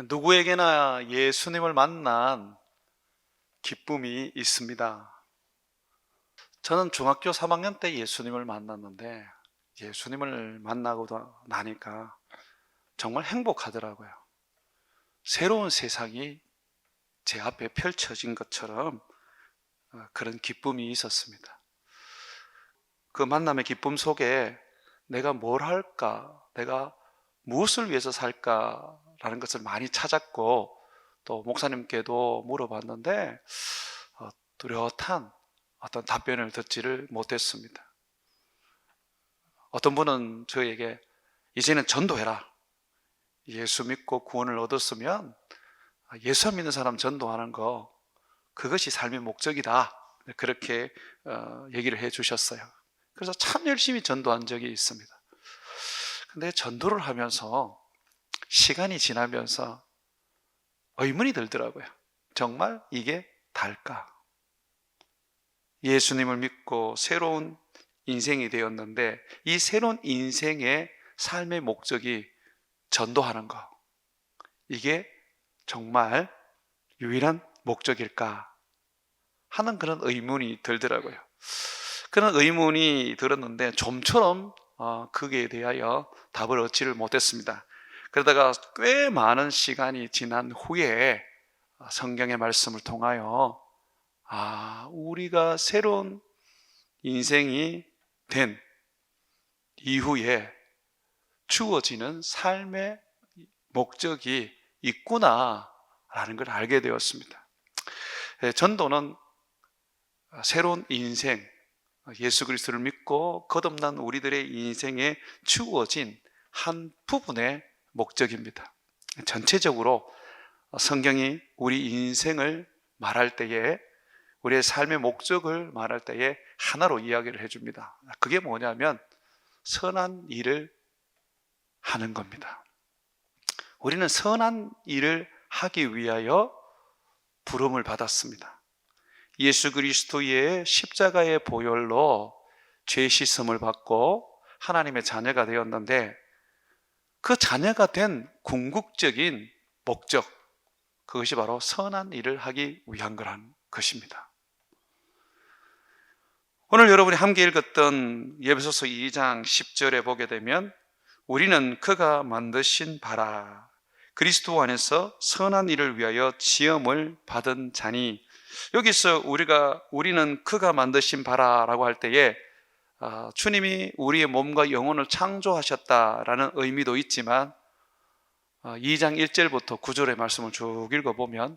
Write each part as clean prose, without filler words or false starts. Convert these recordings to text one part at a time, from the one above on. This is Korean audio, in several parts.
누구에게나 예수님을 만난 기쁨이 있습니다. 저는 중학교 3학년 때 예수님을 만났는데 예수님을 만나고 나니까 정말 행복하더라고요. 새로운 세상이 제 앞에 펼쳐진 것처럼 그런 기쁨이 있었습니다. 그 만남의 기쁨 속에 내가 뭘 할까, 내가 무엇을 위해서 살까라는 것을 많이 찾았고, 또 목사님께도 물어봤는데 뚜렷한 어떤 답변을 듣지를 못했습니다. 어떤 분은 저에게 이제는 전도해라. 예수 믿고 구원을 얻었으면 예수 안 믿는 사람 전도하는 거, 그것이 삶의 목적이다. 그렇게 얘기를 해 주셨어요. 그래서 참 열심히 전도한 적이 있습니다. 근데 전도를 하면서 시간이 지나면서 의문이 들더라고요. 정말 이게 달까? 예수님을 믿고 새로운 인생이 되었는데 이 새로운 인생의 삶의 목적이 전도하는 거, 이게 정말 유일한 목적일까 하는 그런 의문이 들더라고요. 그런 의문이 들었는데 좀처럼 거기에 대하여 답을 얻지를 못했습니다. 그러다가 꽤 많은 시간이 지난 후에 성경의 말씀을 통하여 우리가 새로운 인생이 된 이후에 주어지는 삶의 목적이 있구나라는 걸 알게 되었습니다. 전도는 새로운 인생, 예수 그리스도를 믿고 거듭난 우리들의 인생에 주어진 한 부분의 목적입니다. 전체적으로 성경이 우리 인생을 말할 때에, 우리의 삶의 목적을 말할 때에 하나로 이야기를 해줍니다. 그게 뭐냐면 선한 일을 하는 겁니다. 우리는 선한 일을 하기 위하여 부름을 받았습니다. 예수 그리스도의 십자가의 보혈로 죄 씻음을 받고 하나님의 자녀가 되었는데, 그 자녀가 된 궁극적인 목적, 그것이 바로 선한 일을 하기 위한 거라는 것입니다. 오늘 여러분이 함께 읽었던 에베소서 2장 10절에 보게 되면 우리는 그가 만드신 바라 그리스도 안에서 선한 일을 위하여 지음을 받은 자니, 여기서 우리는 그가 만드신 바라라고 할 때에 주님이 우리의 몸과 영혼을 창조하셨다라는 의미도 있지만 2장 1절부터 9절의 말씀을 쭉 읽어보면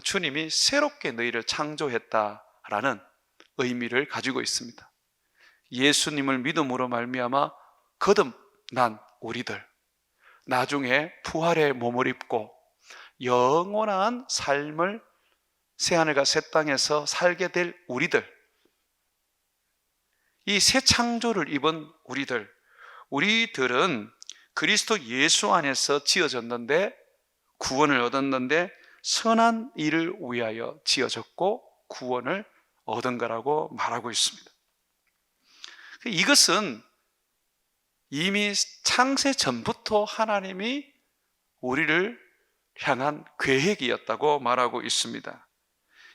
주님이 새롭게 너희를 창조했다라는 의미를 가지고 있습니다. 예수님을 믿음으로 말미암아 거듭난 우리들, 나중에 부활의 몸을 입고 영원한 삶을 새하늘과 새 땅에서 살게 될 우리들, 이 새 창조를 입은 우리들은 그리스도 예수 안에서 지어졌는데, 구원을 얻었는데 선한 일을 위하여 지어졌고 구원을 얻은 거라고 말하고 있습니다. 이것은 이미 창세 전부터 하나님이 우리를 향한 계획이었다고 말하고 있습니다.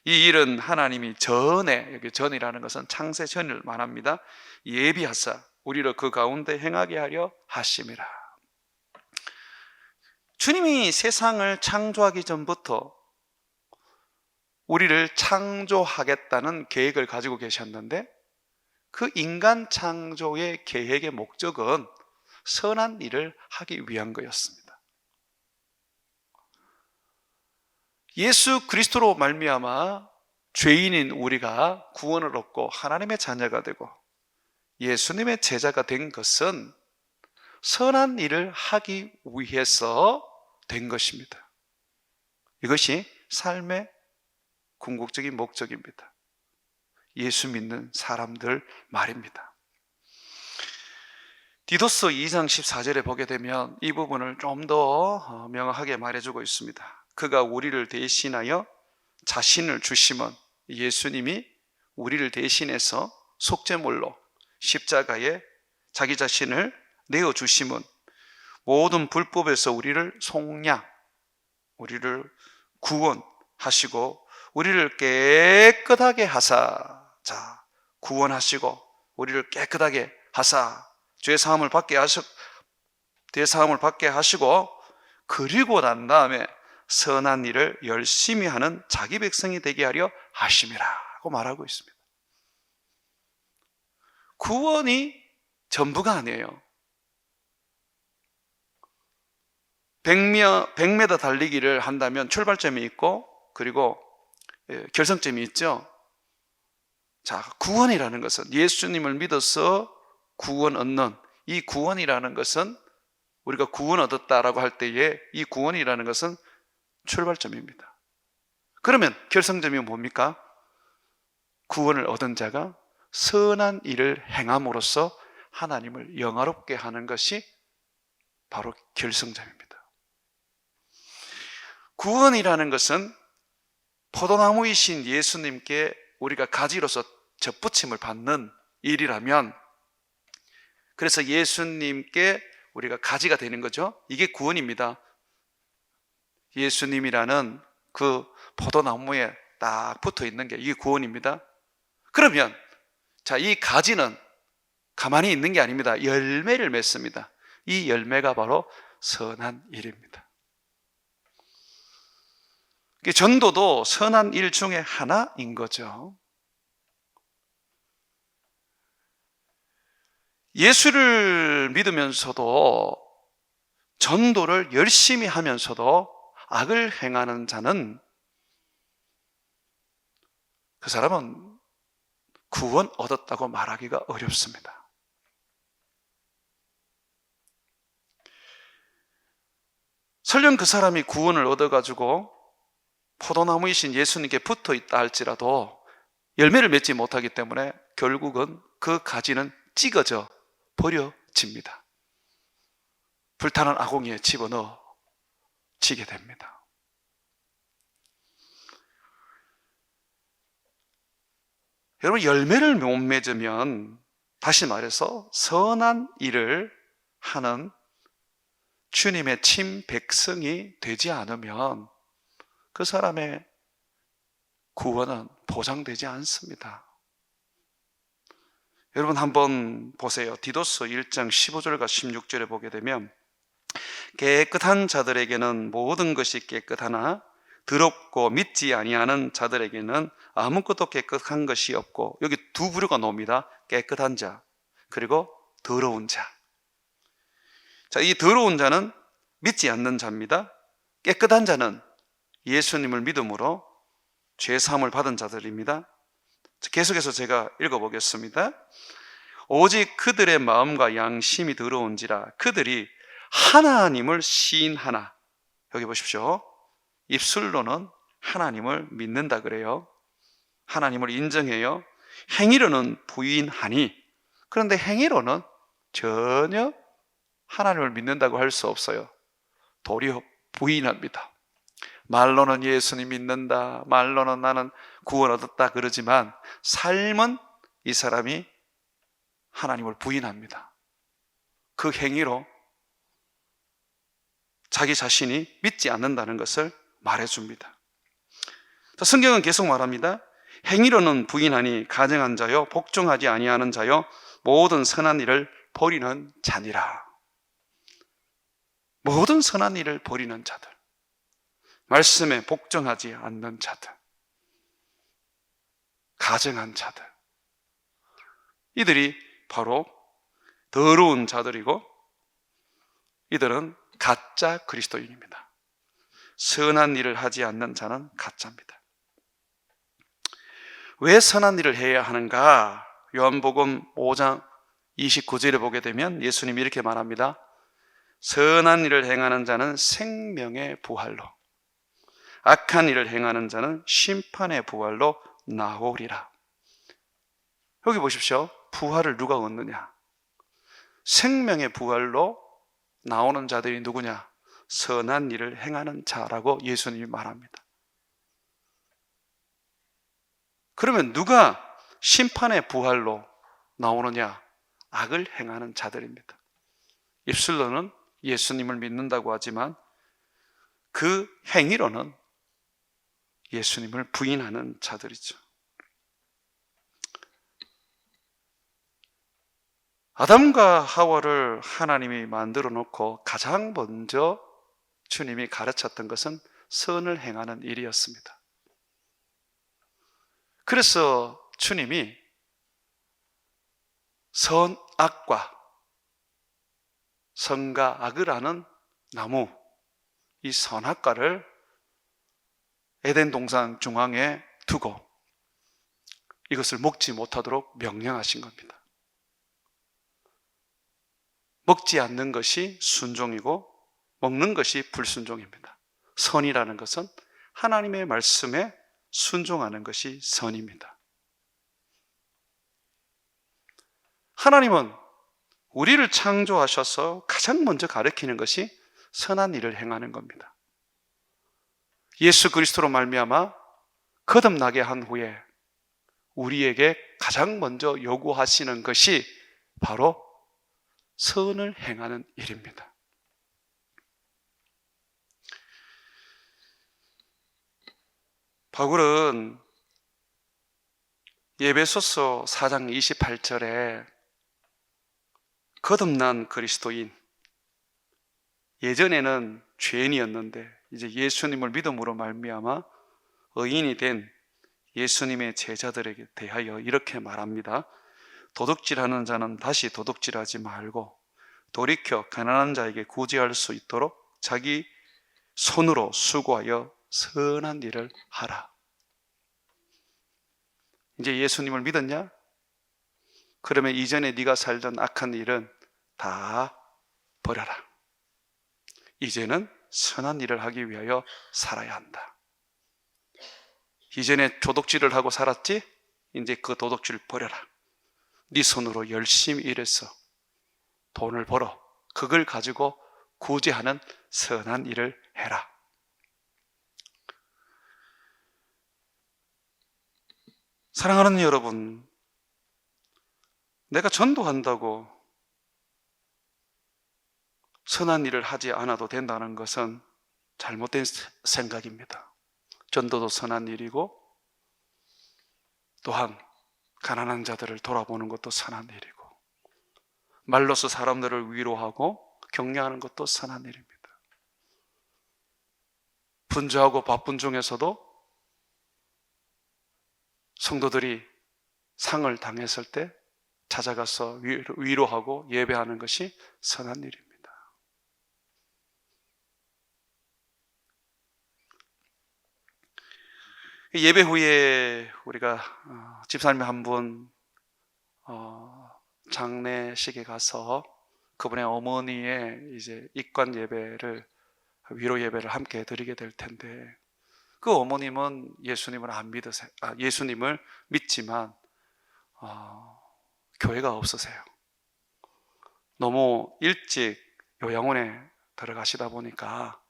이 일은 하나님이 전에, 여기 전이라는 것은 창세 전을 말합니다. 예비하사 우리를 그 가운데 행하게 하려 하심이라. 주님이 세상을 창조하기 전부터 우리를 창조하겠다는 계획을 가지고 계셨는데, 그 인간 창조의 계획의 목적은 선한 일을 하기 위한 거였습니다. 예수 그리스도로 말미암아 죄인인 우리가 구원을 얻고 하나님의 자녀가 되고 예수님의 제자가 된 것은 선한 일을 하기 위해서 된 것입니다. 이것이 삶의 궁극적인 목적입니다. 예수 믿는 사람들 말입니다. 디도서 2장 14절에 보게 되면 이 부분을 좀 더 명확하게 말해주고 있습니다. 그가 우리를 대신하여 자신을 주심은, 예수님이 우리를 대신해서 속죄물로 십자가에 자기 자신을 내어주심은 모든 불법에서 우리를 속량, 우리를 구원하시고 우리를 깨끗하게 하사, 자, 구원하시고 우리를 깨끗하게 하사 죄 사함을 받게 하시고 그리고 난 다음에 선한 일을 열심히 하는 자기 백성이 되게 하려 하심이라고 말하고 있습니다. 구원이 전부가 아니에요. 100m 달리기를 한다면 출발점이 있고 그리고 결승점이 있죠. 자, 구원이라는 것은 예수님을 믿어서 구원 얻는 이 구원이라는 것은 우리가 구원 얻었다라고 할 때에 이 구원이라는 것은 출발점입니다. 그러면 결승점이 뭡니까? 구원을 얻은 자가 선한 일을 행함으로써 하나님을 영화롭게 하는 것이 바로 결승점입니다. 구원이라는 것은 포도나무이신 예수님께 우리가 가지로서 접붙임을 받는 일이라면, 그래서 예수님께 우리가 가지가 되는 거죠. 이게 구원입니다. 예수님이라는 그 포도나무에 딱 붙어 있는 게 이게 구원입니다. 그러면 자, 이 가지는 가만히 있는 게 아닙니다. 열매를 맺습니다. 이 열매가 바로 선한 일입니다. 전도도 선한 일 중에 하나인 거죠. 예수를 믿으면서도 전도를 열심히 하면서도 악을 행하는 자는, 그 사람은 구원 얻었다고 말하기가 어렵습니다. 설령 그 사람이 구원을 얻어가지고 포도나무이신 예수님께 붙어 있다 할지라도 열매를 맺지 못하기 때문에 결국은 그 가지는 찌그져 버려집니다. 불타는 아궁이에 집어넣어지게 됩니다. 여러분, 열매를 못 맺으면, 다시 말해서 선한 일을 하는 주님의 친백성이 되지 않으면 그 사람의 구원은 보장되지 않습니다. 여러분 한번 보세요. 디도서 1장 15절과 16절에 보게 되면, 깨끗한 자들에게는 모든 것이 깨끗하나 더럽고 믿지 아니하는 자들에게는 아무것도 깨끗한 것이 없고, 여기 두 부류가 나옵니다. 깨끗한 자 그리고 더러운 자. 자, 이 더러운 자는 믿지 않는 자입니다. 깨끗한 자는 예수님을 믿음으로 죄 사함을 받은 자들입니다. 계속해서 제가 읽어보겠습니다. 오직 그들의 마음과 양심이 더러운지라 그들이 하나님을 시인하나, 여기 보십시오. 입술로는 하나님을 믿는다 그래요. 하나님을 인정해요. 행위로는 부인하니, 그런데 행위로는 전혀 하나님을 믿는다고 할 수 없어요. 도리어 부인합니다. 말로는 예수님 믿는다, 말로는 나는 구원 얻었다 그러지만 삶은 이 사람이 하나님을 부인합니다. 그 행위로 자기 자신이 믿지 않는다는 것을 말해줍니다. 성경은 계속 말합니다. 행위로는 부인하니 가증한 자요 복종하지 아니하는 자요 모든 선한 일을 버리는 자니라. 모든 선한 일을 버리는 자들, 말씀에 복종하지 않는 자들, 가증한 자들, 이들이 바로 더러운 자들이고 이들은 가짜 그리스도인입니다. 선한 일을 하지 않는 자는 가짜입니다. 왜 선한 일을 해야 하는가? 요한복음 5장 29절에 보게 되면 예수님이 이렇게 말합니다. 선한 일을 행하는 자는 생명의 부활로, 악한 일을 행하는 자는 심판의 부활로 나오리라. 여기 보십시오. 부활을 누가 얻느냐? 생명의 부활로 나오는 자들이 누구냐? 선한 일을 행하는 자라고 예수님이 말합니다. 그러면 누가 심판의 부활로 나오느냐? 악을 행하는 자들입니다. 입술로는 예수님을 믿는다고 하지만 그 행위로는 예수님을 부인하는 자들이죠. 아담과 하와를 하나님이 만들어 놓고 가장 먼저 주님이 가르쳤던 것은 선을 행하는 일이었습니다. 그래서 주님이 선악과 선과 악을 아는 나무, 이 선악과를 에덴 동산 중앙에 두고 이것을 먹지 못하도록 명령하신 겁니다. 먹지 않는 것이 순종이고 먹는 것이 불순종입니다. 선이라는 것은 하나님의 말씀에 순종하는 것이 선입니다. 하나님은 우리를 창조하셔서 가장 먼저 가르치는 것이 선한 일을 행하는 겁니다. 예수 그리스도로 말미암아 거듭나게 한 후에 우리에게 가장 먼저 요구하시는 것이 바로 선을 행하는 일입니다. 바울은 에베소서 4장 28절에 거듭난 그리스도인, 예전에는 죄인이었는데 이제 예수님을 믿음으로 말미암아 의인이 된 예수님의 제자들에게 대하여 이렇게 말합니다. 도둑질하는 자는 다시 도둑질하지 말고 돌이켜 가난한 자에게 구제할 수 있도록 자기 손으로 수고하여 선한 일을 하라. 이제 예수님을 믿었냐? 그러면 이전에 네가 살던 악한 일은 다 버려라. 이제는 선한 일을 하기 위하여 살아야 한다. 이전에 도둑질을 하고 살았지? 이제 그 도둑질을 버려라. 네 손으로 열심히 일해서 돈을 벌어 그걸 가지고 구제하는 선한 일을 해라. 사랑하는 여러분, 내가 전도한다고 선한 일을 하지 않아도 된다는 것은 잘못된 생각입니다. 전도도 선한 일이고 또한 가난한 자들을 돌아보는 것도 선한 일이고 말로써 사람들을 위로하고 격려하는 것도 선한 일입니다. 분주하고 바쁜 중에서도 성도들이 상을 당했을 때 찾아가서 위로하고 예배하는 것이 선한 일입니다. 예배 후에 우리가 집사님 한 분 장례식에 가서 그분의 어머니의 이제 입관 예배를, 위로 예배를 함께 드리게 될 텐데, 그 어머님은 예수님을 믿지만 교회가 없으세요. 너무 일찍 요양원에 들어가시다 보니까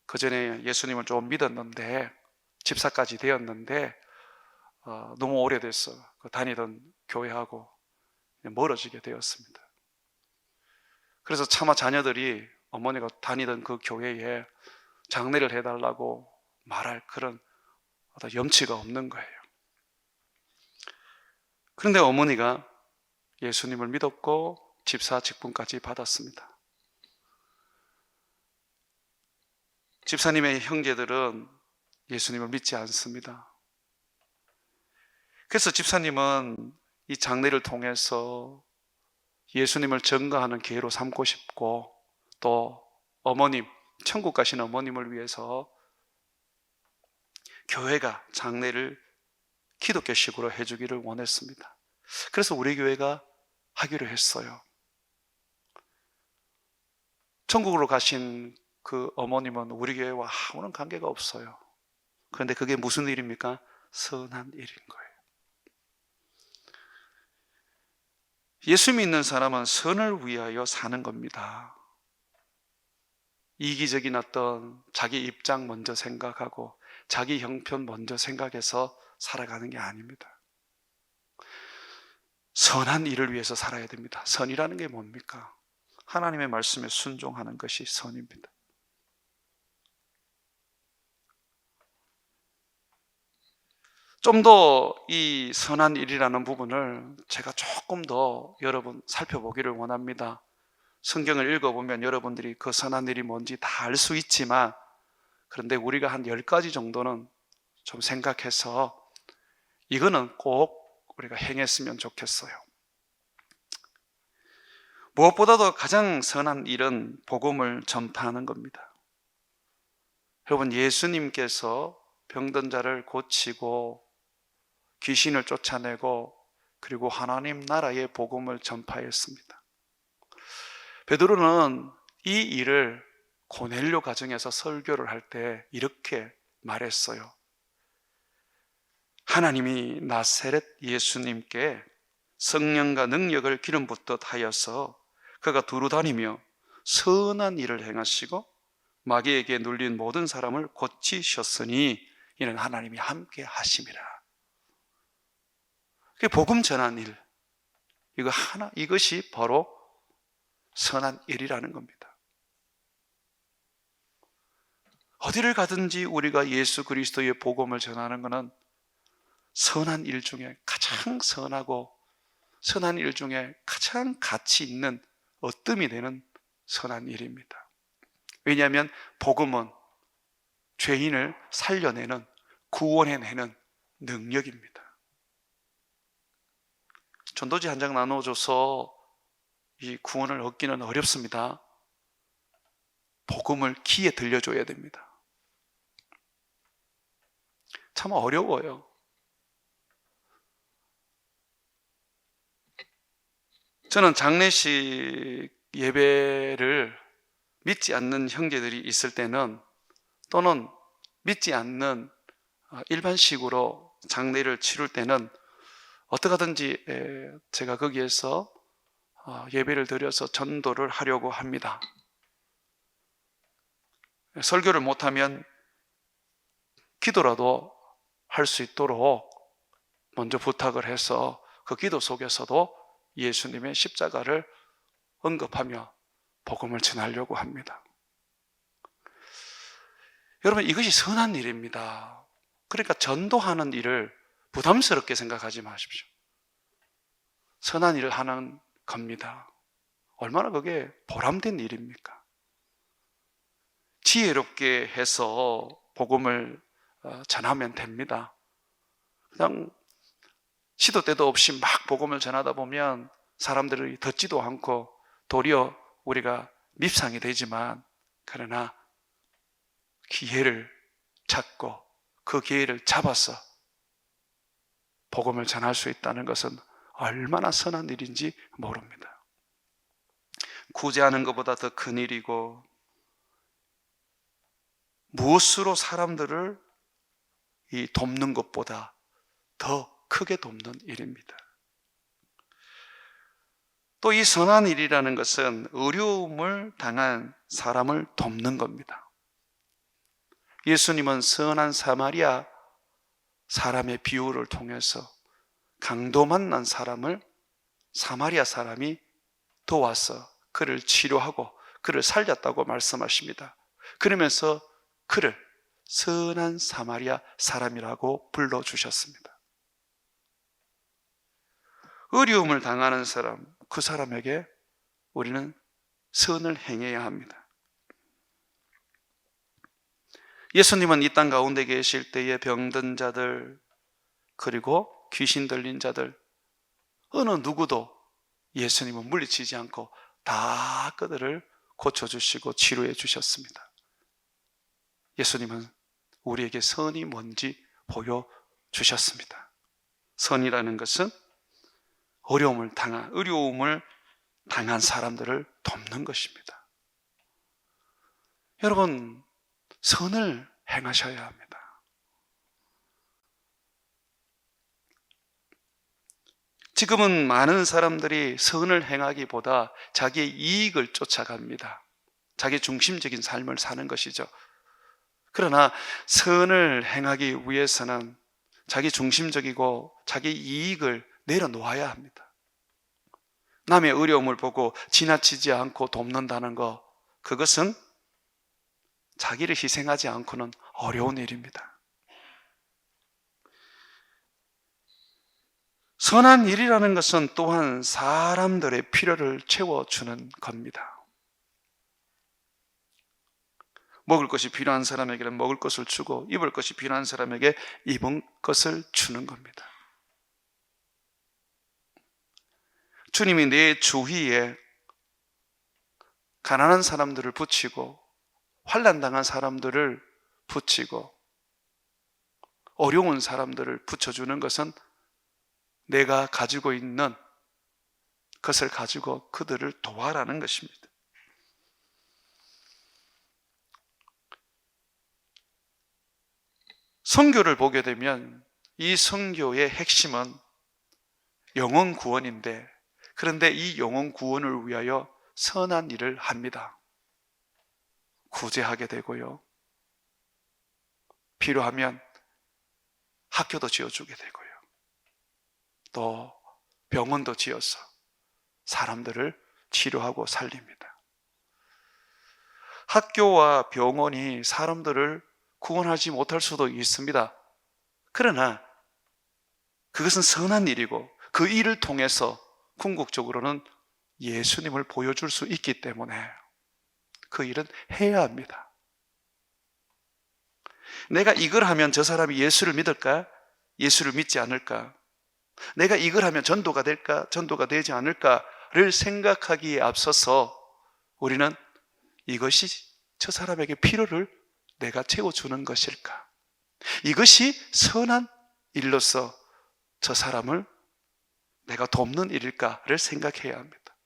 그 전에 예수님을 좀 믿었는데 집사까지 되었는데 너무 오래됐어. 다니던 교회하고 멀어지게 되었습니다. 그래서 차마 자녀들이 어머니가 다니던 그 교회에 장례를 해달라고 말할 그런 어떤 염치가 없는 거예요. 그런데 어머니가 예수님을 믿었고 집사 직분까지 받았습니다. 집사님의 형제들은 예수님을 믿지 않습니다. 그래서 집사님은 이 장례를 통해서 예수님을 증거하는 기회로 삼고 싶고, 또 어머님, 천국 가신 어머님을 위해서 교회가 장례를 기독교식으로 해주기를 원했습니다. 그래서 우리 교회가 하기로 했어요. 천국으로 가신 그 어머님은 우리 교회와 아무런 관계가 없어요. 그런데 그게 무슨 일입니까? 선한 일인 거예요. 예수 믿는 사람은 선을 위하여 사는 겁니다. 이기적인 어떤 자기 입장 먼저 생각하고 자기 형편 먼저 생각해서 살아가는 게 아닙니다. 선한 일을 위해서 살아야 됩니다. 선이라는 게 뭡니까? 하나님의 말씀에 순종하는 것이 선입니다. 좀 더 이 선한 일이라는 부분을 제가 조금 더 여러분 살펴보기를 원합니다. 성경을 읽어보면 여러분들이 그 선한 일이 뭔지 다 알 수 있지만, 그런데 우리가 한 10가지 정도는 좀 생각해서 이거는 꼭 우리가 행했으면 좋겠어요. 무엇보다도 가장 선한 일은 복음을 전파하는 겁니다. 여러분, 예수님께서 병든 자를 고치고 귀신을 쫓아내고 그리고 하나님 나라의 복음을 전파했습니다. 베드로는 이 일을 고넬료 가정에서 설교를 할 때 이렇게 말했어요. 하나님이 나사렛 예수님께 성령과 능력을 기름 붓듯 하여서 그가 두루 다니며 선한 일을 행하시고 마귀에게 눌린 모든 사람을 고치셨으니 이는 하나님이 함께 하심이라. 복음 전한 일, 이것이 바로 선한 일이라는 겁니다. 어디를 가든지 우리가 예수 그리스도의 복음을 전하는 것은 선한 일 중에 가장 선하고 선한 일 중에 가장 가치 있는 어뜸이 되는 선한 일입니다. 왜냐하면 복음은 죄인을 살려내는, 구원해내는 능력입니다. 전도지 한 장 나눠줘서 이 구원을 얻기는 어렵습니다. 복음을 귀에 들려줘야 됩니다. 참 어려워요. 저는 장례식 예배를 믿지 않는 형제들이 있을 때는, 또는 믿지 않는 일반식으로 장례를 치룰 때는 어떻게 하든지 제가 거기에서 예배를 드려서 전도를 하려고 합니다. 설교를 못하면 기도라도 할 수 있도록 먼저 부탁을 해서 그 기도 속에서도 예수님의 십자가를 언급하며 복음을 전하려고 합니다. 여러분, 이것이 선한 일입니다. 그러니까 전도하는 일을 부담스럽게 생각하지 마십시오. 선한 일을 하는 겁니다. 얼마나 그게 보람된 일입니까? 지혜롭게 해서 복음을 전하면 됩니다. 그냥 시도 때도 없이 막 복음을 전하다 보면 사람들이 듣지도 않고 도리어 우리가 밉상이 되지만, 그러나 기회를 찾고 그 기회를 잡아서 복음을 전할 수 있다는 것은 얼마나 선한 일인지 모릅니다. 구제하는 것보다 더 큰 일이고, 무엇으로 사람들을 돕는 것보다 더 크게 돕는 일입니다. 또 이 선한 일이라는 것은 어려움을 당한 사람을 돕는 겁니다. 예수님은 선한 사마리아 사람의 비유를 통해서 강도 만난 사람을 사마리아 사람이 도와서 그를 치료하고 그를 살렸다고 말씀하십니다. 그러면서 그를 선한 사마리아 사람이라고 불러주셨습니다. 어려움을 당하는 사람, 그 사람에게 우리는 선을 행해야 합니다. 예수님은 이 땅 가운데 계실 때에 병든 자들, 그리고 귀신 들린 자들, 어느 누구도 예수님은 물리치지 않고 다 그들을 고쳐주시고 치료해 주셨습니다. 예수님은 우리에게 선이 뭔지 보여주셨습니다. 선이라는 것은 어려움을 당한 사람들을 돕는 것입니다. 여러분, 선을 행하셔야 합니다. 지금은 많은 사람들이 선을 행하기보다 자기의 이익을 쫓아갑니다. 자기 중심적인 삶을 사는 것이죠. 그러나 선을 행하기 위해서는 자기 중심적이고 자기 이익을 내려놓아야 합니다. 남의 어려움을 보고 지나치지 않고 돕는다는 것, 그것은 자기를 희생하지 않고는 어려운 일입니다. 선한 일이라는 것은 또한 사람들의 필요를 채워주는 겁니다. 먹을 것이 필요한 사람에게는 먹을 것을 주고 입을 것이 필요한 사람에게 입은 것을 주는 겁니다. 주님이 내 주위에 가난한 사람들을 붙이고 환난당한 사람들을 붙이고 어려운 사람들을 붙여주는 것은 내가 가지고 있는 것을 가지고 그들을 도와라는 것입니다. 선교를 보게 되면 이 선교의 핵심은 영혼 구원인데, 그런데 이 영혼 구원을 위하여 선한 일을 합니다. 구제하게 되고요, 필요하면 학교도 지어주게 되고요, 또 병원도 지어서 사람들을 치료하고 살립니다. 학교와 병원이 사람들을 구원하지 못할 수도 있습니다. 그러나 그것은 선한 일이고 그 일을 통해서 궁극적으로는 예수님을 보여줄 수 있기 때문에 그 일은 해야 합니다. 내가 이걸 하면 저 사람이 예수를 믿을까? 예수를 믿지 않을까? 내가 이걸 하면 전도가 될까? 전도가 되지 않을까를 생각하기에 앞서서 우리는 이것이 저 사람에게 필요를 내가 채워주는 것일까? 이것이 선한 일로서 저 사람을 내가 돕는 일일까를 생각해야 합니다.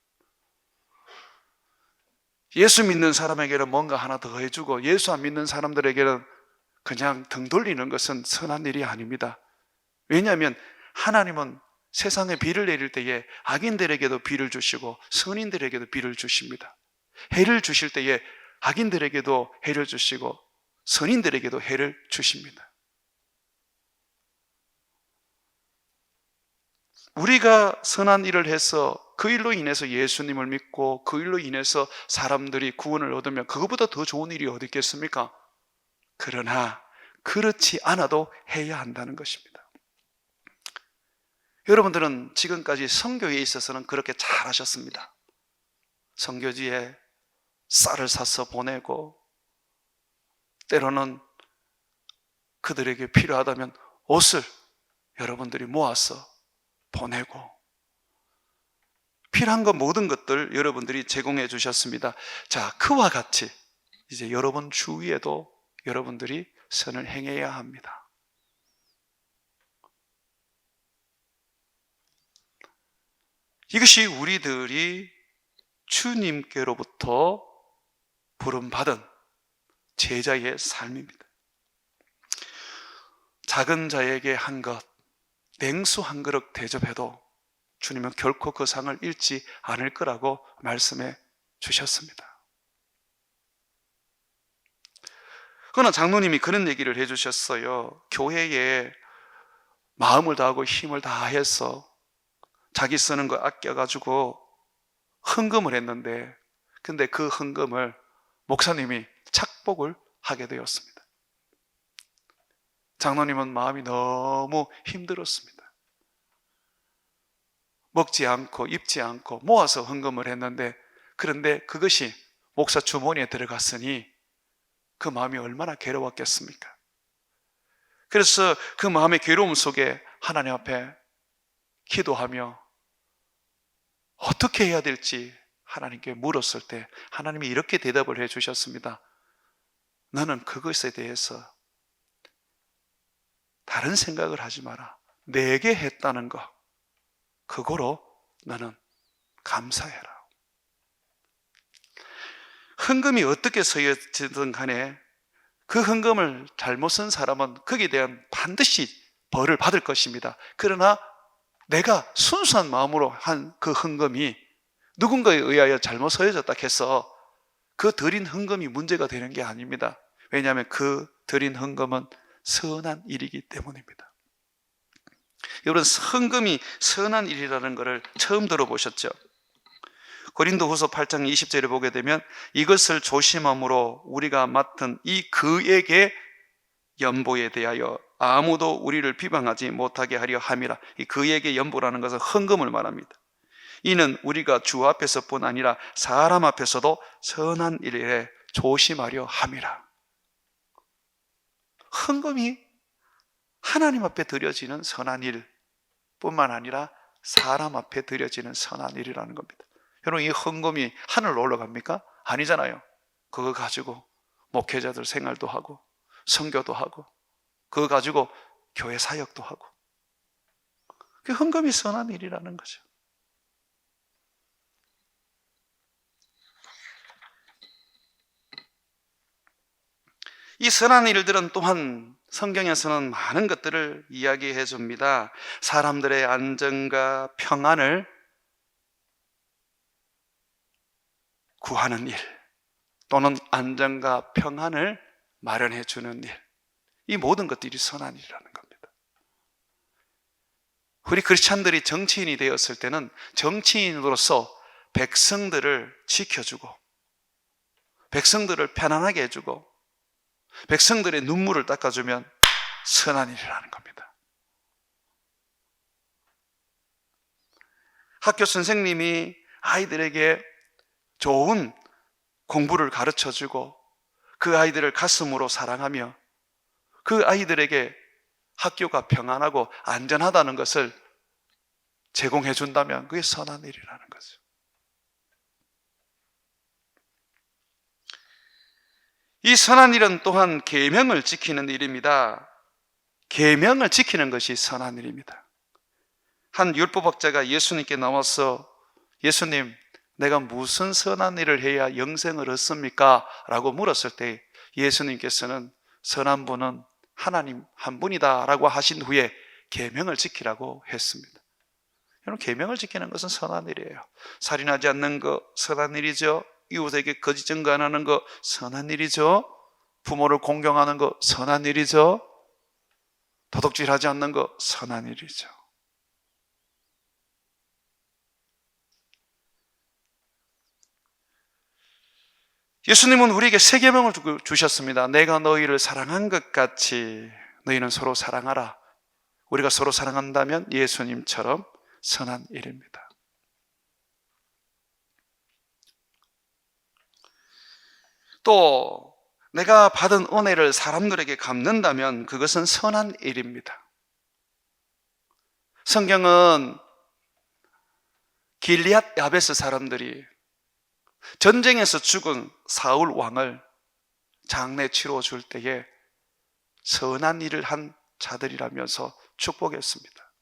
예수 믿는 사람에게는 뭔가 하나 더 해주고 예수 안 믿는 사람들에게는 그냥 등 돌리는 것은 선한 일이 아닙니다. 왜냐하면 하나님은 세상에 비를 내릴 때에 악인들에게도 비를 주시고 선인들에게도 비를 주십니다. 해를 주실 때에 악인들에게도 해를 주시고 선인들에게도 해를 주십니다. 우리가 선한 일을 해서 그 일로 인해서 예수님을 믿고 그 일로 인해서 사람들이 구원을 얻으면 그것보다 더 좋은 일이 어디 있겠습니까? 그러나 그렇지 않아도 해야 한다는 것입니다. 여러분들은 지금까지 선교에 있어서는 그렇게 잘 하셨습니다. 선교지에 쌀을 사서 보내고 때로는 그들에게 필요하다면 옷을 여러분들이 모아서 보내고 필요한 것 모든 것들 여러분들이 제공해 주셨습니다. 자, 그와 같이 이제 여러분 주위에도 여러분들이 선을 행해야 합니다. 이것이 우리들이 주님께로부터 부름받은 제자의 삶입니다. 작은 자에게 한 것, 냉수 한 그릇 대접해도 주님은 결코 그 상을 잃지 않을 거라고 말씀해 주셨습니다. 그러나 장로님이 그런 얘기를 해주셨어요. 교회에 마음을 다하고 힘을 다해서 자기 쓰는 거 아껴가지고 헌금을 했는데, 근데 그 헌금을 목사님이 착복을 하게 되었습니다. 장로님은 마음이 너무 힘들었습니다. 먹지 않고 입지 않고 모아서 헌금을 했는데, 그런데 그것이 목사 주머니에 들어갔으니 그 마음이 얼마나 괴로웠겠습니까? 그래서 그 마음의 괴로움 속에 하나님 앞에 기도하며 어떻게 해야 될지 하나님께 물었을 때 하나님이 이렇게 대답을 해 주셨습니다. 너는 그것에 대해서 다른 생각을 하지 마라. 내게 했다는 거, 그거로 너는 감사해라. 헌금이 어떻게 쓰여지든 간에 그 헌금을 잘못 쓴 사람은 거기에 대한 반드시 벌을 받을 것입니다. 그러나 내가 순수한 마음으로 한 그 헌금이 누군가에 의하여 잘못 쓰여졌다 해서 그 드린 헌금이 문제가 되는 게 아닙니다. 왜냐하면 그 드린 헌금은 선한 일이기 때문입니다. 여러분, 헌금이 선한 일이라는 것을 처음 들어보셨죠? 고린도후서 8장 20절에 보게 되면 이것을 조심함으로 우리가 맡은 이 그에게 연보에 대하여 아무도 우리를 비방하지 못하게 하려 함이라. 그에게 연보라는 것은 헌금을 말합니다. 이는 우리가 주 앞에서뿐 아니라 사람 앞에서도 선한 일에 조심하려 함이라. 헌금이 하나님 앞에 드려지는 선한 일 뿐만 아니라 사람 앞에 드려지는 선한 일이라는 겁니다. 여러분, 이 헌금이 하늘로 올라갑니까? 아니잖아요. 그거 가지고 목회자들 생활도 하고 선교도 하고 그거 가지고 교회 사역도 하고, 그 헌금이 선한 일이라는 거죠. 이 선한 일들은 또한 성경에서는 많은 것들을 이야기해 줍니다. 사람들의 안전과 평안을 구하는 일, 또는 안전과 평안을 마련해 주는 일, 이 모든 것들이 선한 일이라는 겁니다. 우리 크리스찬들이 정치인이 되었을 때는 정치인으로서 백성들을 지켜주고 백성들을 편안하게 해주고 백성들의 눈물을 닦아주면 선한 일이라는 겁니다. 학교 선생님이 아이들에게 좋은 공부를 가르쳐주고 그 아이들을 가슴으로 사랑하며 그 아이들에게 학교가 평안하고 안전하다는 것을 제공해 준다면 그게 선한 일이라는 거죠. 이 선한 일은 또한 계명을 지키는 일입니다. 계명을 지키는 것이 선한 일입니다. 한 율법학자가 예수님께 나와서 예수님, 내가 무슨 선한 일을 해야 영생을 얻습니까? 라고 물었을 때 예수님께서는 선한 분은 하나님 한 분이다 라고 하신 후에 계명을 지키라고 했습니다. 여러분, 계명을 지키는 것은 선한 일이에요. 살인하지 않는 거 선한 일이죠. 이웃에게 거짓 증거 안 하는 거 선한 일이죠. 부모를 공경하는 거 선한 일이죠. 도둑질하지 않는 거 선한 일이죠. 예수님은 우리에게 세 계명을 주셨습니다. 내가 너희를 사랑한 것 같이 너희는 서로 사랑하라. 우리가 서로 사랑한다면 예수님처럼 선한 일입니다. 또 내가 받은 은혜를 사람들에게 갚는다면 그것은 선한 일입니다. 성경은 길리앗 야베스 사람들이 전쟁에서 죽은 사울 왕을 장례 치러 줄 때에 선한 일을 한 자들이라면서 축복했습니다.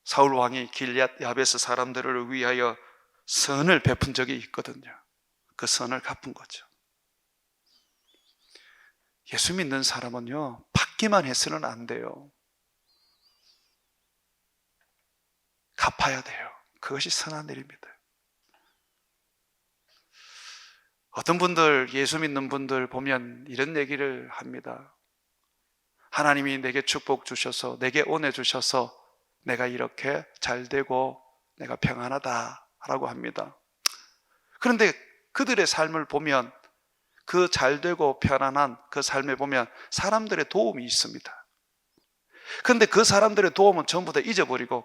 사울 왕이 길리앗 야베스 사람들을 위하여 선을 베푼 적이 있거든요. 그 선을 갚은 거죠. 예수 믿는 사람은요, 받기만 해서는 안 돼요. 갚아야 돼요. 그것이 선한 일입니다. 어떤 분들, 예수 믿는 분들 보면 이런 얘기를 합니다. 하나님이 내게 축복 주셔서, 내게 은혜 주셔서 내가 이렇게 잘 되고 내가 평안하다라고 합니다. 그런데 그들의 삶을 보면, 그 잘 되고 편안한 그 삶에 보면 사람들의 도움이 있습니다. 그런데 그 사람들의 도움은 전부 다 잊어버리고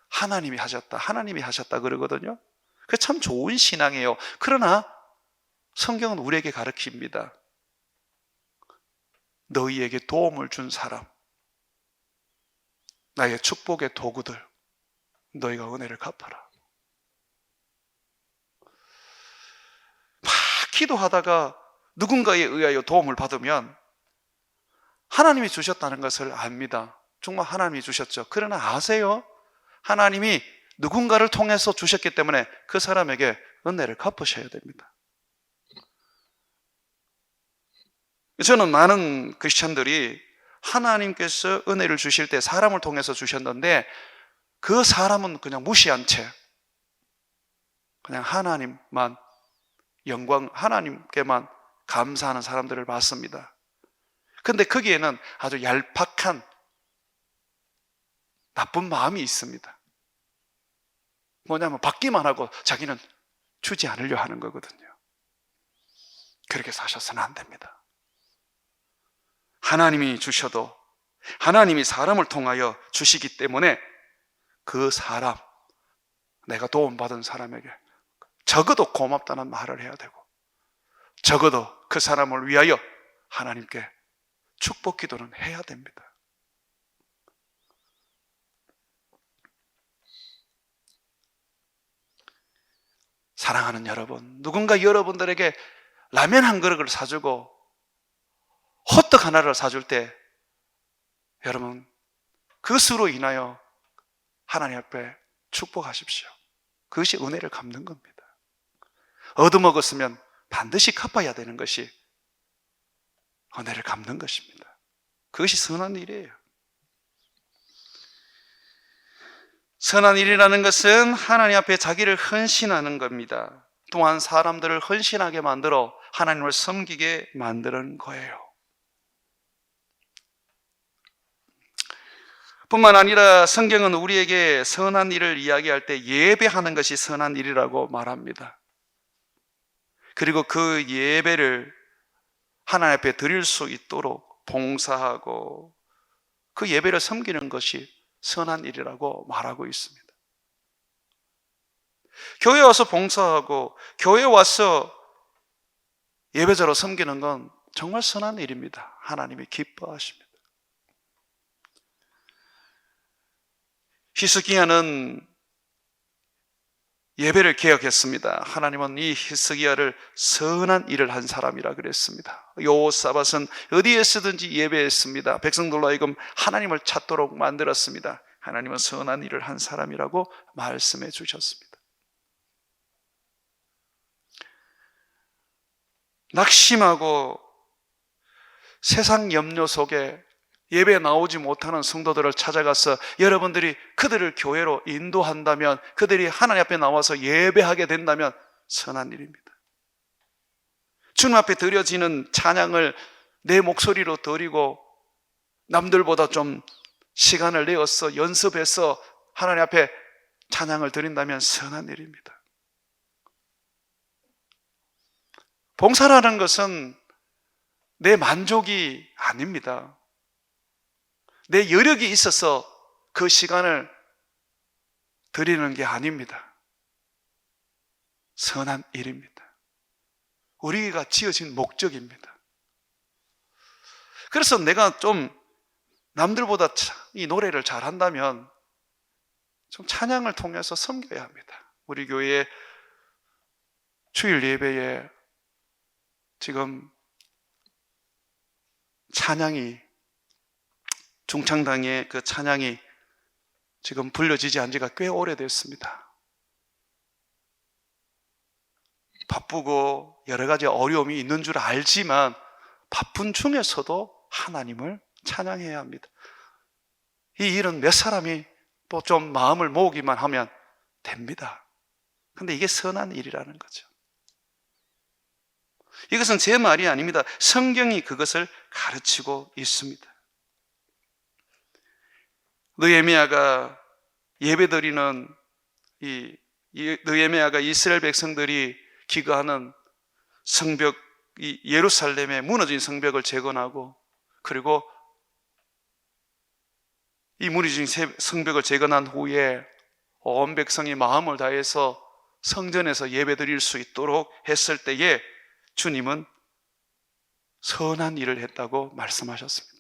하나님이 하셨다 그러거든요. 그게 참 좋은 신앙이에요. 그러나 성경은 우리에게 가르칩니다. 너희에게 도움을 준 사람, 나의 축복의 도구들, 너희가 은혜를 갚아라. 막 기도하다가 누군가에 의하여 도움을 받으면 하나님이 주셨다는 것을 압니다. 정말 하나님이 주셨죠. 그러나 아세요? 하나님이 누군가를 통해서 주셨기 때문에 그 사람에게 은혜를 갚으셔야 됩니다. 저는 많은 크리스천들이 하나님께서 은혜를 주실 때 사람을 통해서 주셨는데 그 사람은 그냥 무시한 채 그냥 하나님만 영광, 하나님께만 감사하는 사람들을 봤습니다. 그런데 거기에는 아주 얄팍한 나쁜 마음이 있습니다. 뭐냐면 받기만 하고 자기는 주지 않으려 하는 거거든요. 그렇게 사셔서는 안 됩니다. 하나님이 주셔도 하나님이 사람을 통하여 주시기 때문에 그 사람, 내가 도움받은 사람에게 적어도 고맙다는 말을 해야 되고, 적어도 그 사람을 위하여 하나님께 축복 기도는 해야 됩니다. 사랑하는 여러분, 누군가 여러분들에게 라면 한 그릇을 사주고 호떡 하나를 사줄 때 여러분 그 수로 인하여 하나님 앞에 축복하십시오. 그것이 은혜를 갚는 겁니다. 얻어먹었으면 반드시 갚아야 되는 것이 은혜를 갚는 것입니다. 그것이 선한 일이에요. 선한 일이라는 것은 하나님 앞에 자기를 헌신하는 겁니다. 또한 사람들을 헌신하게 만들어 하나님을 섬기게 만드는 거예요. 뿐만 아니라 성경은 우리에게 선한 일을 이야기할 때 예배하는 것이 선한 일이라고 말합니다. 그리고 그 예배를 하나님 앞에 드릴 수 있도록 봉사하고 그 예배를 섬기는 것이 선한 일이라고 말하고 있습니다. 교회 와서 봉사하고 교회 와서 예배자로 섬기는 건 정말 선한 일입니다. 하나님이 기뻐하십니다. 히스기야는 예배를 개혁했습니다. 하나님은 이 히스기야를 선한 일을 한 사람이라 그랬습니다. 여호사밧은 어디에서든지 예배했습니다. 백성들로 하여금 하나님을 찾도록 만들었습니다. 하나님은 선한 일을 한 사람이라고 말씀해 주셨습니다. 낙심하고 세상 염려 속에 예배에 나오지 못하는 성도들을 찾아가서 여러분들이 그들을 교회로 인도한다면, 그들이 하나님 앞에 나와서 예배하게 된다면 선한 일입니다. 주님 앞에 드려지는 찬양을 내 목소리로 드리고 남들보다 좀 시간을 내어서 연습해서 하나님 앞에 찬양을 드린다면 선한 일입니다. 봉사라는 것은 내 만족이 아닙니다. 내 여력이 있어서 그 시간을 드리는 게 아닙니다. 선한 일입니다. 우리가 지어진 목적입니다. 그래서 내가 좀 남들보다 이 노래를 잘한다면 좀 찬양을 통해서 섬겨야 합니다. 우리 교회 주일 예배에 지금 찬양이, 중창당의 그 찬양이 지금 불려지지 않은 지가 꽤 오래됐습니다. 바쁘고 여러 가지 어려움이 있는 줄 알지만 바쁜 중에서도 하나님을 찬양해야 합니다. 이 일은 몇 사람이 또 좀 마음을 모으기만 하면 됩니다. 그런데 이게 선한 일이라는 거죠. 이것은 제 말이 아닙니다. 성경이 그것을 가르치고 있습니다. 느헤미야가 예배드리는 느헤미야가 이스라엘 백성들이 기거하는 성벽, 이 예루살렘의 무너진 성벽을 재건하고, 그리고 이 무너진 성벽을 재건한 후에 온 백성이 마음을 다해서 성전에서 예배드릴 수 있도록 했을 때에 주님은 선한 일을 했다고 말씀하셨습니다.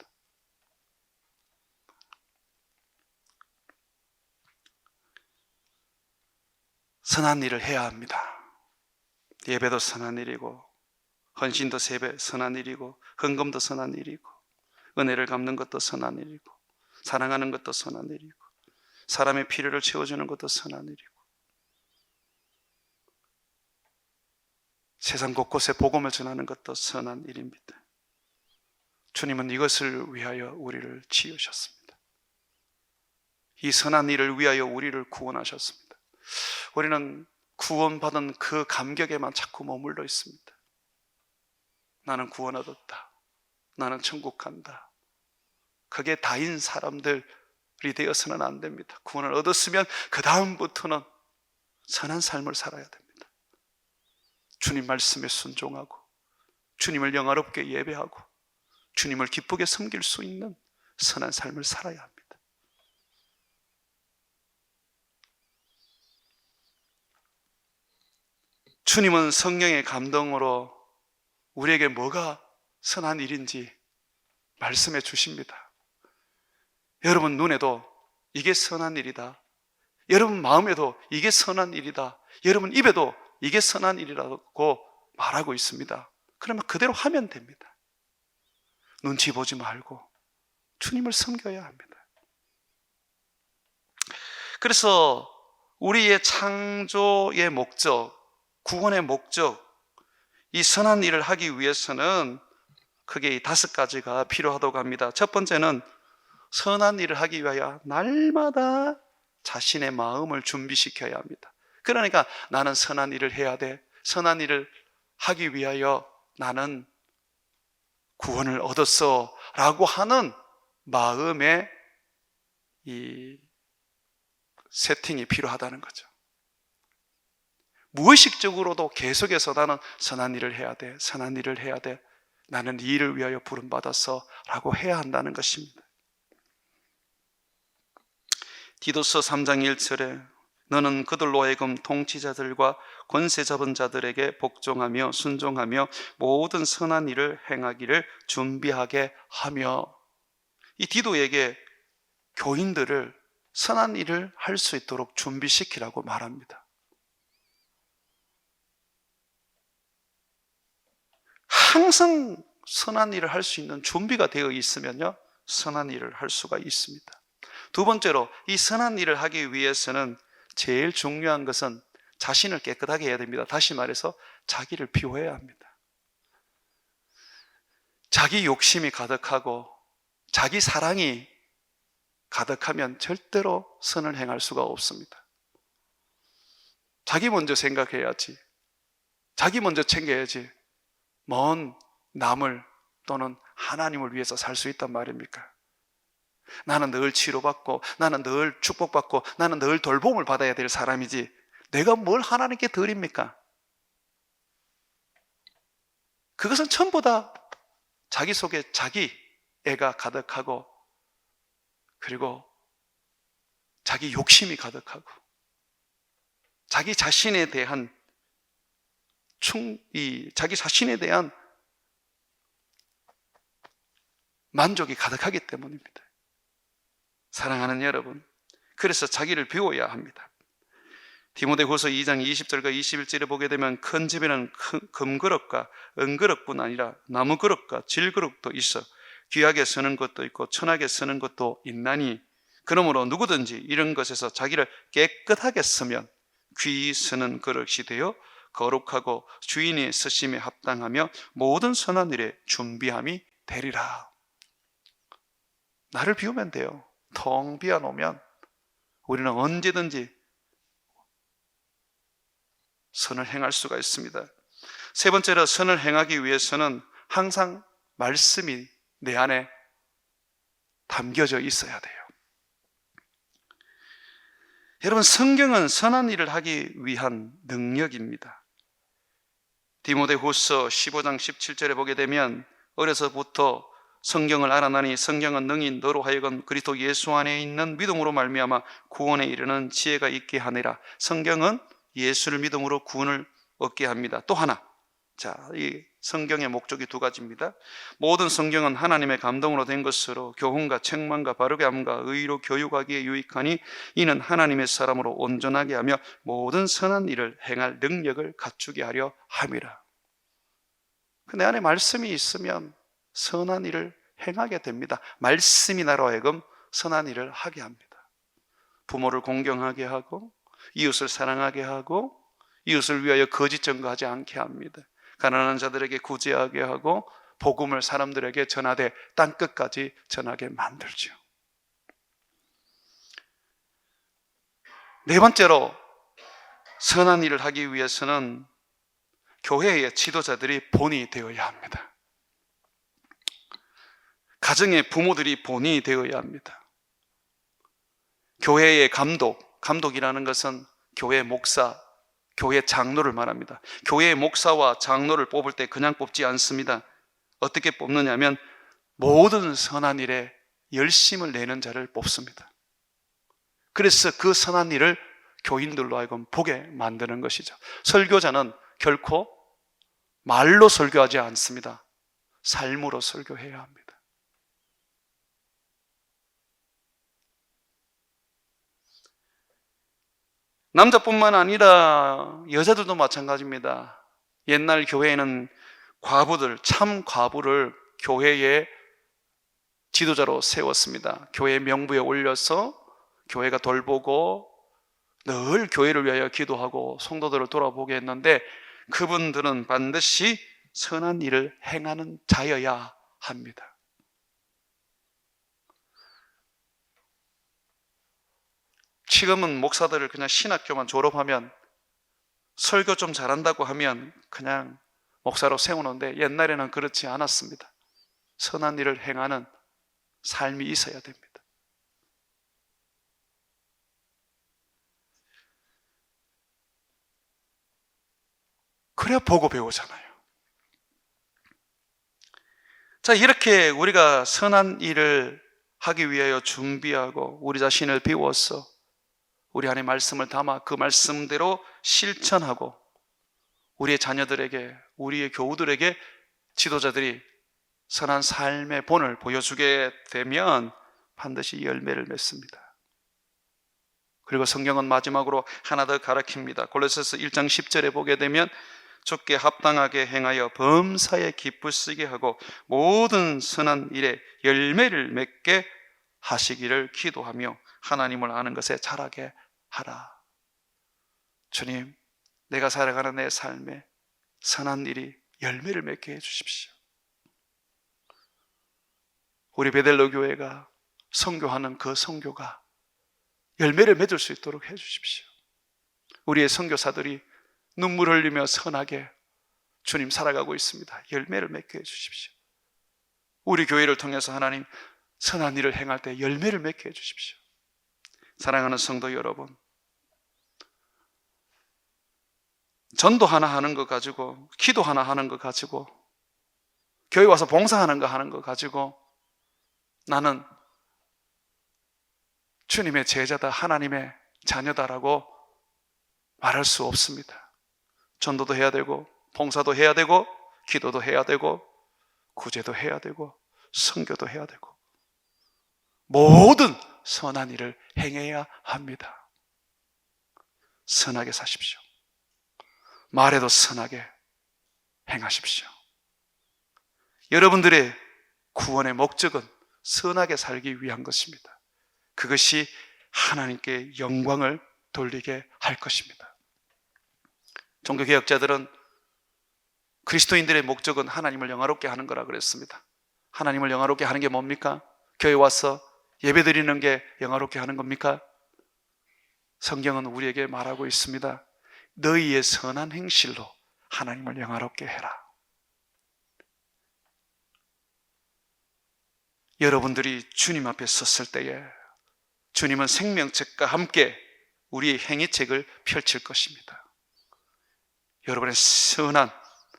선한 일을 해야 합니다. 예배도 선한 일이고, 헌신도 선한 일이고, 헌금도 선한 일이고, 은혜를 갚는 것도 선한 일이고, 사랑하는 것도 선한 일이고, 사람의 필요를 채워주는 것도 선한 일이고, 세상 곳곳에 복음을 전하는 것도 선한 일입니다. 주님은 이것을 위하여 우리를 지으셨습니다. 이 선한 일을 위하여 우리를 구원하셨습니다. 우리는 구원받은 그 감격에만 자꾸 머물러 있습니다. 나는 구원 얻었다, 나는 천국 간다, 그게 다인 사람들이 되어서는 안 됩니다. 구원을 얻었으면 그 다음부터는 선한 삶을 살아야 됩니다. 주님 말씀에 순종하고, 주님을 영화롭게 예배하고, 주님을 기쁘게 섬길 수 있는 선한 삶을 살아야 합니다. 주님은 성령의 감동으로 우리에게 뭐가 선한 일인지 말씀해 주십니다. 여러분 눈에도 이게 선한 일이다. 여러분 마음에도 이게 선한 일이다. 여러분 입에도 이게 선한 일이라고 말하고 있습니다. 그러면 그대로 하면 됩니다. 눈치 보지 말고 주님을 섬겨야 합니다. 그래서 우리의 창조의 목적, 구원의 목적, 이 선한 일을 하기 위해서는 크게 이 5가지가 필요하다고 합니다. 첫 번째는 선한 일을 하기 위하여 날마다 자신의 마음을 준비시켜야 합니다. 그러니까 나는 선한 일을 해야 돼. 선한 일을 하기 위하여 나는 구원을 얻었어 라고 하는 마음의 이 세팅이 필요하다는 거죠. 무의식적으로도 계속해서 나는 선한 일을 해야 돼. 선한 일을 해야 돼. 나는 이 일을 위하여 부름받았어 라고 해야 한다는 것입니다. 디도서 3장 1절에 너는 그들로 하여금 통치자들과 권세 잡은 자들에게 복종하며 순종하며 모든 선한 일을 행하기를 준비하게 하며, 이 디도에게 교인들을 선한 일을 할 수 있도록 준비시키라고 말합니다. 항상 선한 일을 할 수 있는 준비가 되어 있으면요, 선한 일을 할 수가 있습니다. 두 번째로, 이 선한 일을 하기 위해서는 제일 중요한 것은 자신을 깨끗하게 해야 됩니다. 다시 말해서 자기를 비워야 합니다. 자기 욕심이 가득하고 자기 사랑이 가득하면 절대로 선을 행할 수가 없습니다. 자기 먼저 생각해야지, 자기 먼저 챙겨야지 먼 남을 또는 하나님을 위해서 살 수 있단 말입니까? 나는 늘 치료받고 나는 늘 축복받고 나는 늘 돌봄을 받아야 될 사람이지 내가 뭘 하나님께 드립니까? 그것은 전부 다 자기 속에 자기 애가 가득하고, 그리고 자기 욕심이 가득하고 자기 자신에 대한 자기 자신에 대한 만족이 가득하기 때문입니다. 사랑하는 여러분, 그래서 자기를 비워야 합니다. 디모데후서 2장 20절과 21절에 보게 되면 큰 집에는 금그릇과 은그릇뿐 아니라 나무그릇과 질그릇도 있어 귀하게 쓰는 것도 있고 천하게 쓰는 것도 있나니, 그러므로 누구든지 이런 것에서 자기를 깨끗하게 쓰면 귀히 쓰는 그릇이 되어 거룩하고 주인이 쓰심에 합당하며 모든 선한 일에 준비함이 되리라. 나를 비우면 돼요. 텅 비워놓으면 우리는 언제든지 선을 행할 수가 있습니다. 세 번째로, 선을 행하기 위해서는 항상 말씀이 내 안에 담겨져 있어야 돼요. 여러분, 성경은 선한 일을 하기 위한 능력입니다. 디모데후서 15장 17절에 보게 되면 어려서부터 성경을 알아나니 성경은 능히 너로 하여금 그리스도 예수 안에 있는 믿음으로 말미암아 구원에 이르는 지혜가 있게 하느라. 성경은 예수를 믿음으로 구원을 얻게 합니다. 또 하나, 이 성경의 목적이 2가지입니다. 모든 성경은 하나님의 감동으로 된 것으로 교훈과 책망과 바르게 함과 의로 교육하기에 유익하니 이는 하나님의 사람으로 온전하게 하며 모든 선한 일을 행할 능력을 갖추게 하려 함이라. 내 안에 말씀이 있으면 선한 일을 행하게 됩니다. 말씀이 나로 하여금 선한 일을 하게 합니다. 부모를 공경하게 하고 이웃을 사랑하게 하고 이웃을 위하여 거짓 증거하지 않게 합니다. 가난한 자들에게 구제하게 하고 복음을 사람들에게 전하되 땅끝까지 전하게 만들죠. 네 번째로, 선한 일을 하기 위해서는 교회의 지도자들이 본이 되어야 합니다. 가정의 부모들이 본이 되어야 합니다. 교회의 감독이라는 것은 교회 목사, 교회 장로를 말합니다. 교회의 목사와 장로를 뽑을 때 그냥 뽑지 않습니다. 어떻게 뽑느냐면 모든 선한 일에 열심을 내는 자를 뽑습니다. 그래서 그 선한 일을 교인들로 하여금 보게 만드는 것이죠. 설교자는 결코 말로 설교하지 않습니다. 삶으로 설교해야 합니다. 남자뿐만 아니라 여자들도 마찬가지입니다. 옛날 교회에는 과부들, 참 과부를 교회의 지도자로 세웠습니다. 교회 명부에 올려서 교회가 돌보고 늘 교회를 위하여 기도하고 성도들을 돌아보게 했는데, 그분들은 반드시 선한 일을 행하는 자여야 합니다. 지금은 목사들을 그냥 신학교만 졸업하면, 설교 좀 잘한다고 하면 그냥 목사로 세우는데, 옛날에는 그렇지 않았습니다. 선한 일을 행하는 삶이 있어야 됩니다. 그래야 보고 배우잖아요. 자, 이렇게 우리가 선한 일을 하기 위하여 준비하고 우리 자신을 비워서 우리 안에 말씀을 담아 그 말씀대로 실천하고 우리의 자녀들에게, 우리의 교우들에게 지도자들이 선한 삶의 본을 보여주게 되면 반드시 열매를 맺습니다. 그리고 성경은 마지막으로 하나 더 가르칩니다. 골로새서 1장 10절에 보게 되면 주께 합당하게 행하여 범사에 기쁘시게 하고 모든 선한 일에 열매를 맺게 하시기를 기도하며 하나님을 아는 것에 자라게 하라. 주님, 내가 살아가는 내 삶에 선한 일이 열매를 맺게 해주십시오. 우리 베델로 교회가 선교하는 그 선교가 열매를 맺을 수 있도록 해주십시오. 우리의 선교사들이 눈물 흘리며 선하게 주님 살아가고 있습니다. 열매를 맺게 해주십시오. 우리 교회를 통해서 하나님 선한 일을 행할 때 열매를 맺게 해주십시오. 사랑하는 성도 여러분, 전도 하나 하는 것 가지고, 기도 하나 하는 것 가지고, 교회 와서 봉사하는 거 하는 것 가지고 나는 주님의 제자다, 하나님의 자녀다라고 말할 수 없습니다. 전도도 해야 되고, 봉사도 해야 되고, 기도도 해야 되고, 구제도 해야 되고, 선교도 해야 되고, 모든 선한 일을 행해야 합니다. 선하게 사십시오. 말에도 선하게 행하십시오. 여러분들의 구원의 목적은 선하게 살기 위한 것입니다. 그것이 하나님께 영광을 돌리게 할 것입니다. 종교개혁자들은 그리스도인들의 목적은 하나님을 영화롭게 하는 거라 그랬습니다. 하나님을 영화롭게 하는 게 뭡니까? 교회 와서 예배 드리는 게 영화롭게 하는 겁니까? 성경은 우리에게 말하고 있습니다. 너희의 선한 행실로 하나님을 영화롭게 해라. 여러분들이 주님 앞에 섰을 때에 주님은 생명책과 함께 우리의 행위책을 펼칠 것입니다. 여러분의 선한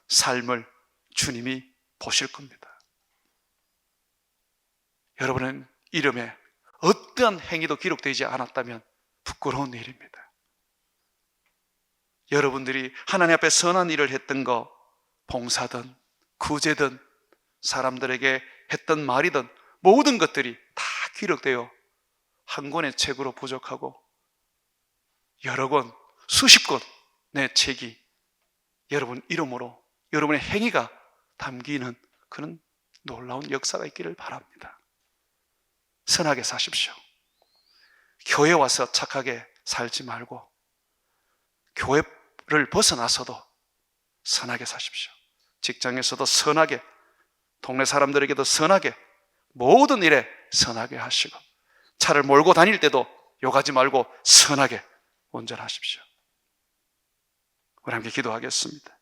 삶을 주님이 보실 겁니다. 여러분의 이름에 어떠한 행위도 기록되지 않았다면 부끄러운 일입니다. 여러분들이 하나님 앞에 선한 일을 했던 거, 봉사든 구제든 사람들에게 했던 말이든 모든 것들이 다 기록되어 한 권의 책으로 부족하고 여러 권, 수십 권의 책이 여러분 이름으로, 여러분의 행위가 담기는 그런 놀라운 역사가 있기를 바랍니다. 선하게 사십시오. 교회 와서 착하게 살지 말고 교회를 벗어나서도 선하게 사십시오. 직장에서도 선하게, 동네 사람들에게도 선하게, 모든 일에 선하게 하시고, 차를 몰고 다닐 때도 욕하지 말고 선하게 운전하십시오. 우리 함께 기도하겠습니다.